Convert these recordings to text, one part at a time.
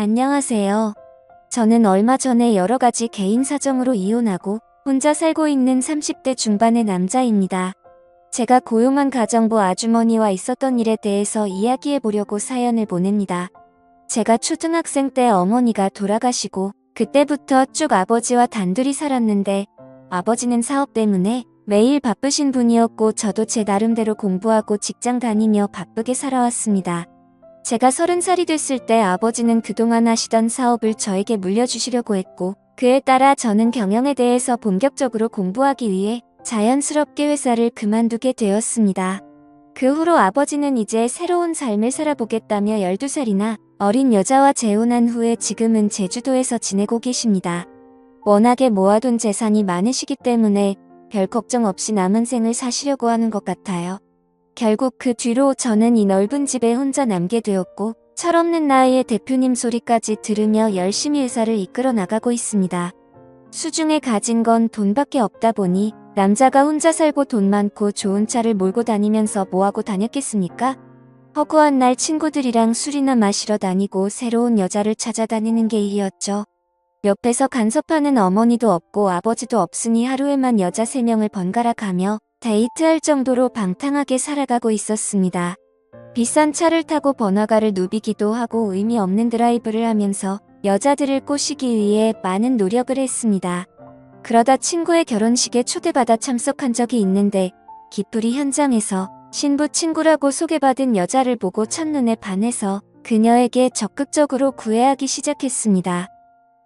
안녕하세요. 저는 얼마 전에 여러 가지 개인 사정으로 이혼하고 혼자 살고 있는 30대 중반의 남자입니다. 제가 고용한 가정부 아주머니와 있었던 일에 대해서 이야기해 보려고 사연을 보냅니다. 제가 초등학생 때 어머니가 돌아가시고 그때부터 쭉 아버지와 단둘이 살았는데 아버지는 사업 때문에 매일 바쁘신 분이었고 저도 제 나름대로 공부하고 직장 다니며 바쁘게 살아왔습니다. 제가 30살이 됐을 때 아버지는 그동안 하시던 사업을 저에게 물려주시려고 했고 그에 따라 저는 경영에 대해서 본격적으로 공부하기 위해 자연스럽게 회사를 그만두게 되었습니다. 그 후로 아버지는 이제 새로운 삶을 살아보겠다며 12살이나 어린 여자와 재혼한 후에 지금은 제주도에서 지내고 계십니다. 워낙에 모아둔 재산이 많으시기 때문에 별 걱정 없이 남은 생을 사시려고 하는 것 같아요. 결국 그 뒤로 저는 이 넓은 집에 혼자 남게 되었고 철없는 나이에 대표님 소리까지 들으며 열심히 회사를 이끌어 나가고 있습니다. 수중에 가진 건 돈밖에 없다 보니 남자가 혼자 살고 돈 많고 좋은 차를 몰고 다니면서 뭐하고 다녔겠습니까? 허구한 날 친구들이랑 술이나 마시러 다니고 새로운 여자를 찾아다니는 게 일이었죠. 옆에서 간섭하는 어머니도 없고 아버지도 없으니 하루에만 여자 3명을 번갈아 가며 데이트할 정도로 방탕하게 살아가고 있었습니다. 비싼 차를 타고 번화가를 누비기도 하고 의미 없는 드라이브를 하면서 여자들을 꼬시기 위해 많은 노력을 했습니다. 그러다 친구의 결혼식에 초대받아 참석한 적이 있는데 기풀이 현장에서 신부 친구라고 소개받은 여자를 보고 첫눈에 반해서 그녀에게 적극적으로 구애하기 시작했습니다.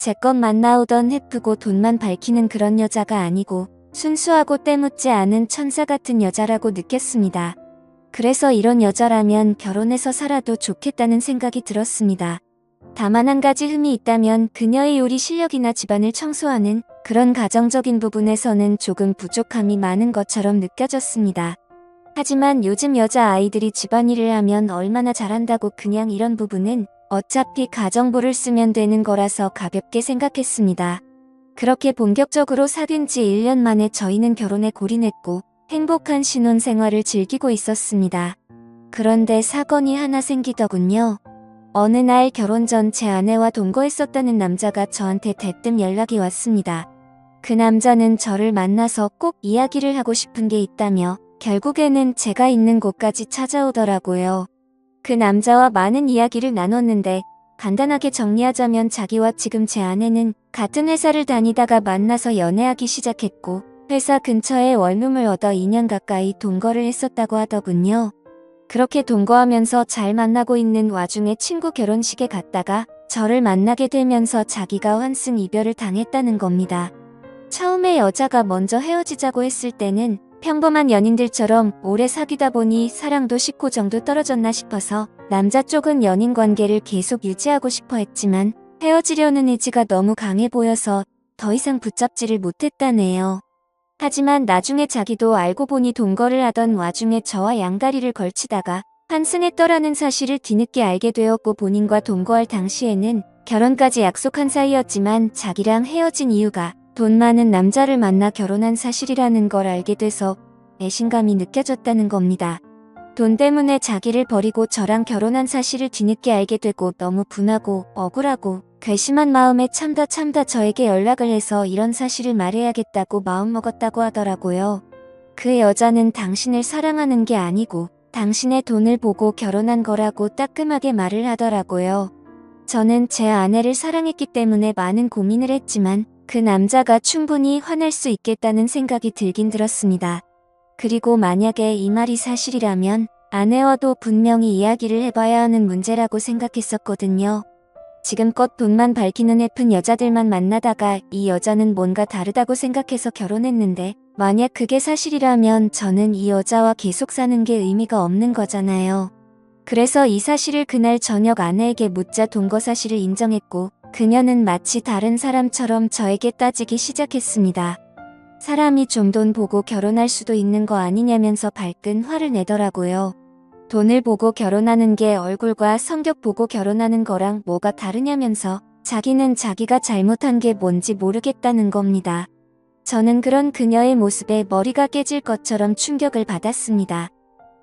제껏 만나오던 예쁘고 돈만 밝히는 그런 여자가 아니고 순수하고 때묻지 않은 천사 같은 여자라고 느꼈습니다. 그래서 이런 여자라면 결혼해서 살아도 좋겠다는 생각이 들었습니다. 다만 한 가지 흠이 있다면 그녀의 요리 실력이나 집안을 청소하는 그런 가정적인 부분에서는 조금 부족함이 많은 것처럼 느껴졌습니다. 하지만 요즘 여자아이들이 집안일을 하면 얼마나 잘한다고 그냥 이런 부분은 어차피 가정부를 쓰면 되는 거라서 가볍게 생각했습니다. 그렇게 본격적으로 사귄 지 1년 만에 저희는 결혼에 골인했고 행복한 신혼생활을 즐기고 있었습니다. 그런데 사건이 하나 생기더군요. 어느 날 결혼 전 제 아내와 동거했었다는 남자가 저한테 대뜸 연락이 왔습니다. 그 남자는 저를 만나서 꼭 이야기를 하고 싶은 게 있다며 결국에는 제가 있는 곳까지 찾아오더라고요. 그 남자와 많은 이야기를 나눴는데 간단하게 정리하자면 자기와 지금 제 아내는 같은 회사를 다니다가 만나서 연애하기 시작했고 회사 근처에 원룸을 얻어 2년 가까이 동거를 했었다고 하더군요. 그렇게 동거하면서 잘 만나고 있는 와중에 친구 결혼식에 갔다가 저를 만나게 되면서 자기가 환승 이별을 당했다는 겁니다. 처음에 여자가 먼저 헤어지자고 했을 때는 평범한 연인들처럼 오래 사귀다 보니 사랑도 식고 정도 떨어졌나 싶어서 남자 쪽은 연인 관계를 계속 유지하고 싶어 했지만 헤어지려는 의지가 너무 강해 보여서 더 이상 붙잡지를 못했다네요. 하지만 나중에 자기도 알고 보니 동거를 하던 와중에 저와 양다리를 걸치다가 환승했더라는 사실을 뒤늦게 알게 되었고 본인과 동거할 당시에는 결혼까지 약속한 사이였지만 자기랑 헤어진 이유가 돈 많은 남자를 만나 결혼한 사실이라는 걸 알게 돼서 배신감이 느껴졌다는 겁니다. 돈 때문에 자기를 버리고 저랑 결혼한 사실을 뒤늦게 알게 되고 너무 분하고 억울하고 괘씸한 마음에 참다 저에게 연락을 해서 이런 사실을 말해야겠다고 마음먹었다고 하더라고요. 그 여자는 당신을 사랑하는 게 아니고 당신의 돈을 보고 결혼한 거라고 따끔하게 말을 하더라고요. 저는 제 아내를 사랑했기 때문에 많은 고민을 했지만 그 남자가 충분히 화낼 수 있겠다는 생각이 들긴 들었습니다. 그리고 만약에 이 말이 사실이라면 아내와도 분명히 이야기를 해봐야 하는 문제라고 생각했었거든요. 지금껏 돈만 밝히는 예쁜 여자들만 만나다가 이 여자는 뭔가 다르다고 생각해서 결혼했는데 만약 그게 사실이라면 저는 이 여자와 계속 사는 게 의미가 없는 거잖아요. 그래서 이 사실을 그날 저녁 아내에게 묻자 동거 사실을 인정했고 그녀는 마치 다른 사람처럼 저에게 따지기 시작했습니다. 사람이 좀 돈 보고 결혼할 수도 있는 거 아니냐면서 발끈 화를 내더라고요. 돈을 보고 결혼하는 게 얼굴과 성격 보고 결혼하는 거랑 뭐가 다르냐면서 자기는 자기가 잘못한 게 뭔지 모르겠다는 겁니다. 저는 그런 그녀의 모습에 머리가 깨질 것처럼 충격을 받았습니다.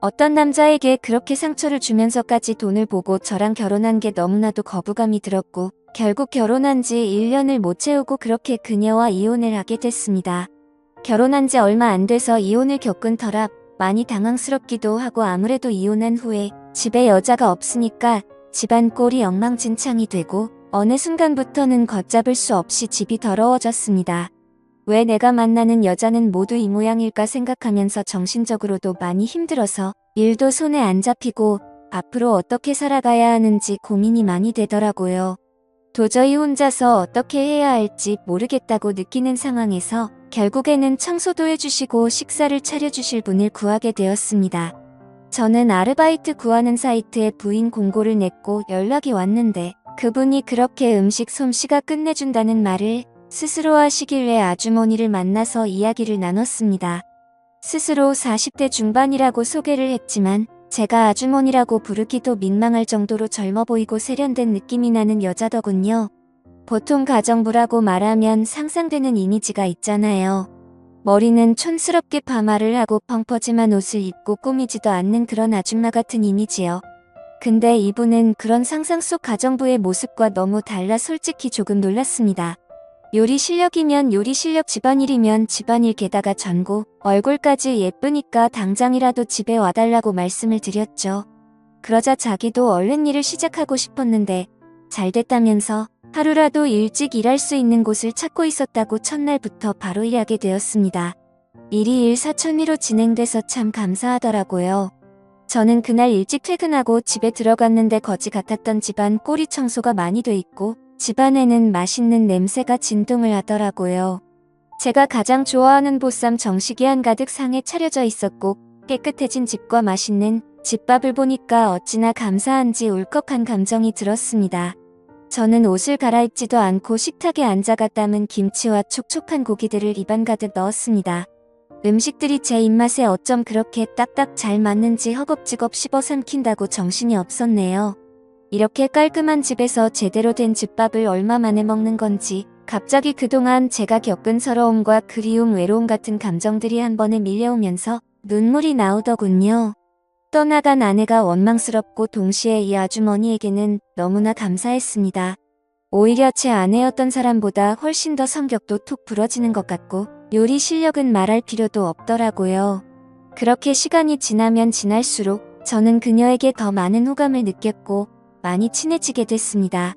어떤 남자에게 그렇게 상처를 주면서까지 돈을 보고 저랑 결혼한 게 너무나도 거부감이 들었고 결국 결혼한 지 1년을 못 채우고 그렇게 그녀와 이혼을 하게 됐습니다. 결혼한 지 얼마 안 돼서 이혼을 겪은 터라 많이 당황스럽기도 하고 아무래도 이혼한 후에 집에 여자가 없으니까 집안 꼴이 엉망진창이 되고 어느 순간부터는 걷잡을 수 없이 집이 더러워졌습니다. 왜 내가 만나는 여자는 모두 이 모양일까 생각하면서 정신적으로도 많이 힘들어서 일도 손에 안 잡히고 앞으로 어떻게 살아가야 하는지 고민이 많이 되더라고요. 도저히 혼자서 어떻게 해야 할지 모르겠다고 느끼는 상황에서 결국에는 청소도 해주시고 식사를 차려주실 분을 구하게 되었습니다. 저는 아르바이트 구하는 사이트에 부인 공고를 냈고 연락이 왔는데 그분이 그렇게 음식 솜씨가 끝내준다는 말을 스스로 하시길래 아주머니를 만나서 이야기를 나눴습니다. 스스로 40대 중반이라고 소개를 했지만 제가 아주머니라고 부르기도 민망할 정도로 젊어 보이고 세련된 느낌이 나는 여자더군요. 보통 가정부라고 말하면 상상되는 이미지가 있잖아요. 머리는 촌스럽게 파마를 하고 펑퍼짐한 옷을 입고 꾸미지도 않는 그런 아줌마 같은 이미지요. 근데 이분은 그런 상상 속 가정부의 모습과 너무 달라 솔직히 조금 놀랐습니다. 요리 실력이면 요리 실력, 집안일이면 집안일, 게다가 전고, 얼굴까지 예쁘니까 당장이라도 집에 와달라고 말씀을 드렸죠. 그러자 자기도 얼른 일을 시작하고 싶었는데 잘 됐다면서 하루라도 일찍 일할 수 있는 곳을 찾고 있었다고 첫날부터 바로 일하게 되었습니다. 일이 일사천리로 진행돼서 참 감사하더라고요. 저는 그날 일찍 퇴근하고 집에 들어갔는데 거지 같았던 집안 꼴이 청소가 많이 돼 있고 집안에는 맛있는 냄새가 진동을 하더라고요. 제가 가장 좋아하는 보쌈 정식이 한가득 상에 차려져 있었고 깨끗해진 집과 맛있는 집밥을 보니까 어찌나 감사한지 울컥한 감정이 들었습니다. 저는 옷을 갈아입지도 않고 식탁에 앉아가 담은 김치와 촉촉한 고기들을 입안 가득 넣었습니다. 음식들이 제 입맛에 어쩜 그렇게 딱딱 잘 맞는지 허겁지겁 씹어 삼킨다고 정신이 없었네요. 이렇게 깔끔한 집에서 제대로 된 집밥을 얼마 만에 먹는 건지 갑자기 그동안 제가 겪은 서러움과 그리움, 외로움 같은 감정들이 한 번에 밀려오면서 눈물이 나오더군요. 떠나간 아내가 원망스럽고 동시에 이 아주머니에게는 너무나 감사했습니다. 오히려 제 아내였던 사람보다 훨씬 더 성격도 툭 부러지는 것 같고 요리 실력은 말할 필요도 없더라고요. 그렇게 시간이 지나면 지날수록 저는 그녀에게 더 많은 호감을 느꼈고 많이 친해지게 됐습니다.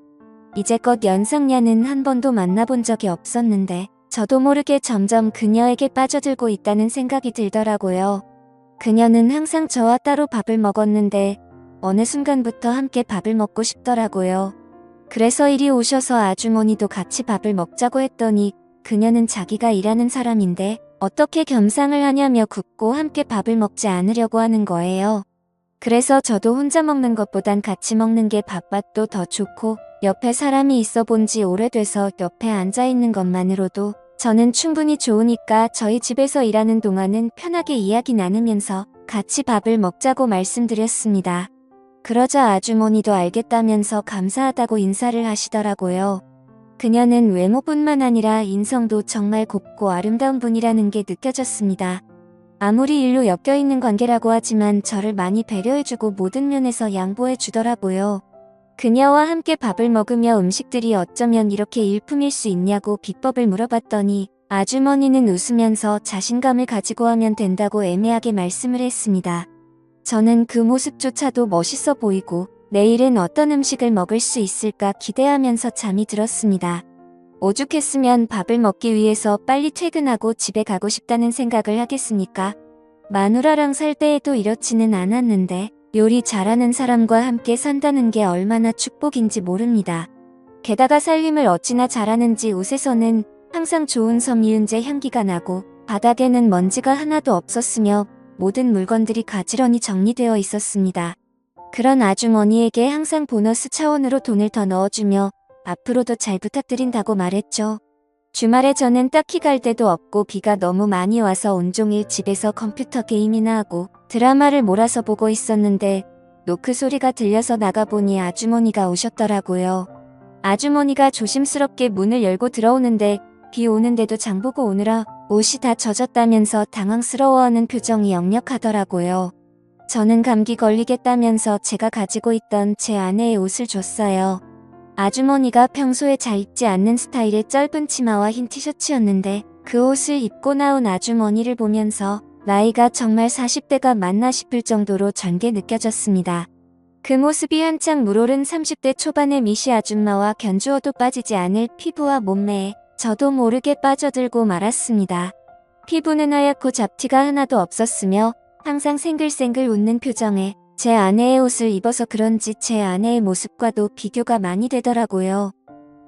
이제껏 연상녀는 한 번도 만나본 적이 없었는데 저도 모르게 점점 그녀에게 빠져들고 있다는 생각이 들더라고요. 그녀는 항상 저와 따로 밥을 먹었는데 어느 순간부터 함께 밥을 먹고 싶더라고요. 그래서 이리 오셔서 아주머니도 같이 밥을 먹자고 했더니 그녀는 자기가 일하는 사람인데 어떻게 겸상을 하냐며 굳고 함께 밥을 먹지 않으려고 하는 거예요. 그래서 저도 혼자 먹는 것보단 같이 먹는 게 밥맛도 더 좋고 옆에 사람이 있어 본 지 오래돼서 옆에 앉아있는 것만으로도 저는 충분히 좋으니까 저희 집에서 일하는 동안은 편하게 이야기 나누면서 같이 밥을 먹자고 말씀드렸습니다. 그러자 아주머니도 알겠다면서 감사하다고 인사를 하시더라고요. 그녀는 외모뿐만 아니라 인성도 정말 곱고 아름다운 분이라는 게 느껴졌습니다. 아무리 일로 엮여있는 관계라고 하지만 저를 많이 배려해주고 모든 면에서 양보해주더라고요. 그녀와 함께 밥을 먹으며 음식들이 어쩌면 이렇게 일품일 수 있냐고 비법을 물어봤더니 아주머니는 웃으면서 자신감을 가지고 하면 된다고 애매하게 말씀을 했습니다. 저는 그 모습조차도 멋있어 보이고 내일은 어떤 음식을 먹을 수 있을까 기대하면서 잠이 들었습니다. 오죽했으면 밥을 먹기 위해서 빨리 퇴근하고 집에 가고 싶다는 생각을 하겠습니까? 마누라랑 살 때에도 이렇지는 않았는데 요리 잘하는 사람과 함께 산다는 게 얼마나 축복인지 모릅니다. 게다가 살림을 어찌나 잘하는지 옷에서는 항상 좋은 섬유유제 향기가 나고 바닥에는 먼지가 하나도 없었으며 모든 물건들이 가지런히 정리되어 있었습니다. 그런 아주머니에게 항상 보너스 차원으로 돈을 더 넣어주며 앞으로도 잘 부탁드린다고 말했죠. 주말에 저는 딱히 갈 데도 없고 비가 너무 많이 와서 온종일 집에서 컴퓨터 게임이나 하고 드라마를 몰아서 보고 있었는데 노크 소리가 들려서 나가보니 아주머니가 오셨더라고요. 아주머니가 조심스럽게 문을 열고 들어오는데 비 오는데도 장보고 오느라 옷이 다 젖었다면서 당황스러워하는 표정이 역력하더라고요. 저는 감기 걸리겠다면서 제가 가지고 있던 제 아내의 옷을 줬어요. 아주머니가 평소에 잘 입지 않는 스타일의 짧은 치마와 흰 티셔츠였는데 그 옷을 입고 나온 아주머니를 보면서 나이가 정말 40대가 맞나 싶을 정도로 젊게 느껴졌습니다. 그 모습이 한창 물오른 30대 초반의 미시 아줌마와 견주어도 빠지지 않을 피부와 몸매에 저도 모르게 빠져들고 말았습니다. 피부는 하얗고 잡티가 하나도 없었으며 항상 생글생글 웃는 표정에 제 아내의 옷을 입어서 그런지 제 아내의 모습과도 비교가 많이 되더라고요.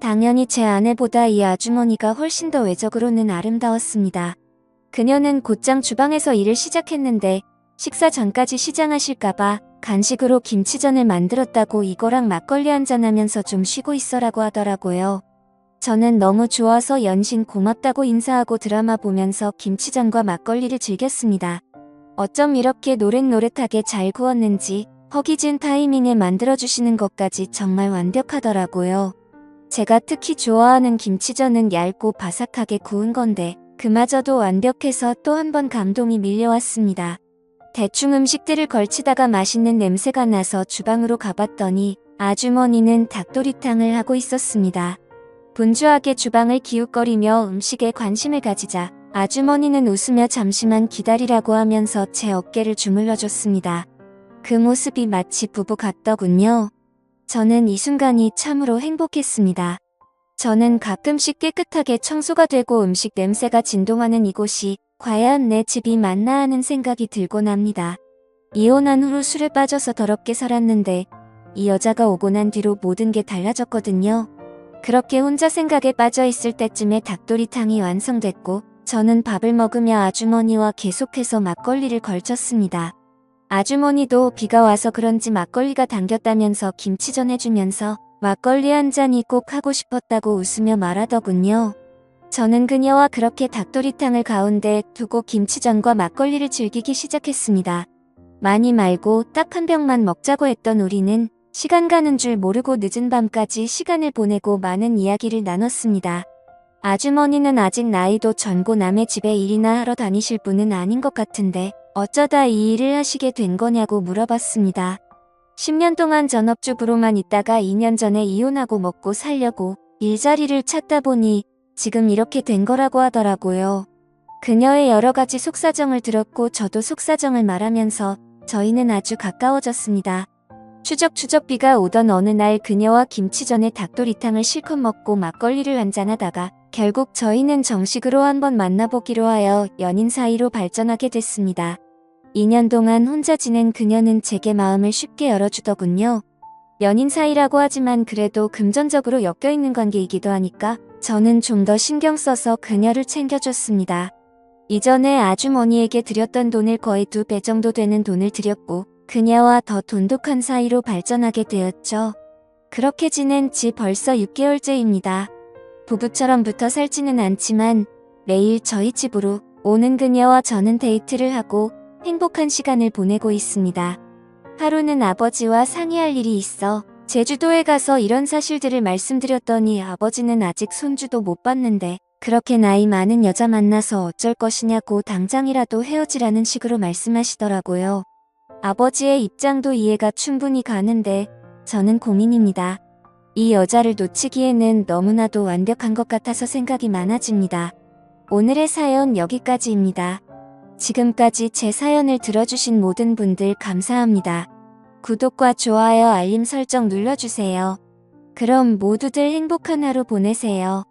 당연히 제 아내보다 이 아주머니가 훨씬 더 외적으로는 아름다웠습니다. 그녀는 곧장 주방에서 일을 시작했는데 식사 전까지 시장하실까봐 간식으로 김치전을 만들었다고 이거랑 막걸리 한잔하면서 좀 쉬고 있어라고 하더라고요. 저는 너무 좋아서 연신 고맙다고 인사하고 드라마 보면서 김치전과 막걸리를 즐겼습니다. 어쩜 이렇게 노릇노릇하게 잘 구웠는지 허기진 타이밍에 만들어주시는 것까지 정말 완벽하더라고요. 제가 특히 좋아하는 김치전은 얇고 바삭하게 구운 건데 그마저도 완벽해서 또 한 번 감동이 밀려왔습니다. 대충 음식들을 걸치다가 맛있는 냄새가 나서 주방으로 가봤더니 아주머니는 닭도리탕을 하고 있었습니다. 분주하게 주방을 기웃거리며 음식에 관심을 가지자 아주머니는 웃으며 잠시만 기다리라고 하면서 제 어깨를 주물러줬습니다. 그 모습이 마치 부부 같더군요. 저는 이 순간이 참으로 행복했습니다. 저는 가끔씩 깨끗하게 청소가 되고 음식 냄새가 진동하는 이곳이 과연 내 집이 맞나 하는 생각이 들곤 합니다. 이혼한 후로 술에 빠져서 더럽게 살았는데 이 여자가 오고 난 뒤로 모든 게 달라졌거든요. 그렇게 혼자 생각에 빠져 있을 때쯤에 닭도리탕이 완성됐고 저는 밥을 먹으며 아주머니와 계속해서 막걸리를 걸쳤습니다. 아주머니도 비가 와서 그런지 막걸리가 당겼다면서 김치전 해주면서 막걸리 한 잔이 꼭 하고 싶었다고 웃으며 말하더군요. 저는 그녀와 그렇게 닭도리탕을 가운데 두고 김치전과 막걸리를 즐기기 시작했습니다. 많이 말고 딱 한 병만 먹자고 했던 우리는 시간 가는 줄 모르고 늦은 밤까지 시간을 보내고 많은 이야기를 나눴습니다. 아주머니는 아직 나이도 젊고 남의 집에 일이나 하러 다니실 분은 아닌 것 같은데 어쩌다 이 일을 하시게 된 거냐고 물어봤습니다. 10년 동안 전업주부로만 있다가 2년 전에 이혼하고 먹고 살려고 일자리를 찾다 보니 지금 이렇게 된 거라고 하더라고요. 그녀의 여러 가지 속사정을 들었고 저도 속사정을 말하면서 저희는 아주 가까워졌습니다. 추적추적 비가 오던 어느 날 그녀와 김치전에 닭도리탕을 실컷 먹고 막걸리를 한잔하다가 결국 저희는 정식으로 한번 만나보기로 하여 연인 사이로 발전하게 됐습니다. 2년 동안 혼자 지낸 그녀는 제게 마음을 쉽게 열어주더군요. 연인 사이라고 하지만 그래도 금전적으로 엮여있는 관계이기도 하니까 저는 좀 더 신경 써서 그녀를 챙겨줬습니다. 이전에 아주머니에게 드렸던 돈을 거의 2배 정도 되는 돈을 드렸고 그녀와 더 돈독한 사이로 발전하게 되었죠. 그렇게 지낸 지 벌써 6개월째입니다. 부부처럼 붙어 살지는 않지만 매일 저희 집으로 오는 그녀와 저는 데이트를 하고 행복한 시간을 보내고 있습니다. 하루는 아버지와 상의할 일이 있어 제주도에 가서 이런 사실들을 말씀드렸더니 아버지는 아직 손주도 못 봤는데 그렇게 나이 많은 여자 만나서 어쩔 것이냐고 당장이라도 헤어지라는 식으로 말씀하시더라고요. 아버지의 입장도 이해가 충분히 가는데 저는 고민입니다. 이 여자를 놓치기에는 너무나도 완벽한 것 같아서 생각이 많아집니다. 오늘의 사연 여기까지입니다. 지금까지 제 사연을 들어주신 모든 분들 감사합니다. 구독과 좋아요 알림 설정 눌러주세요. 그럼 모두들 행복한 하루 보내세요.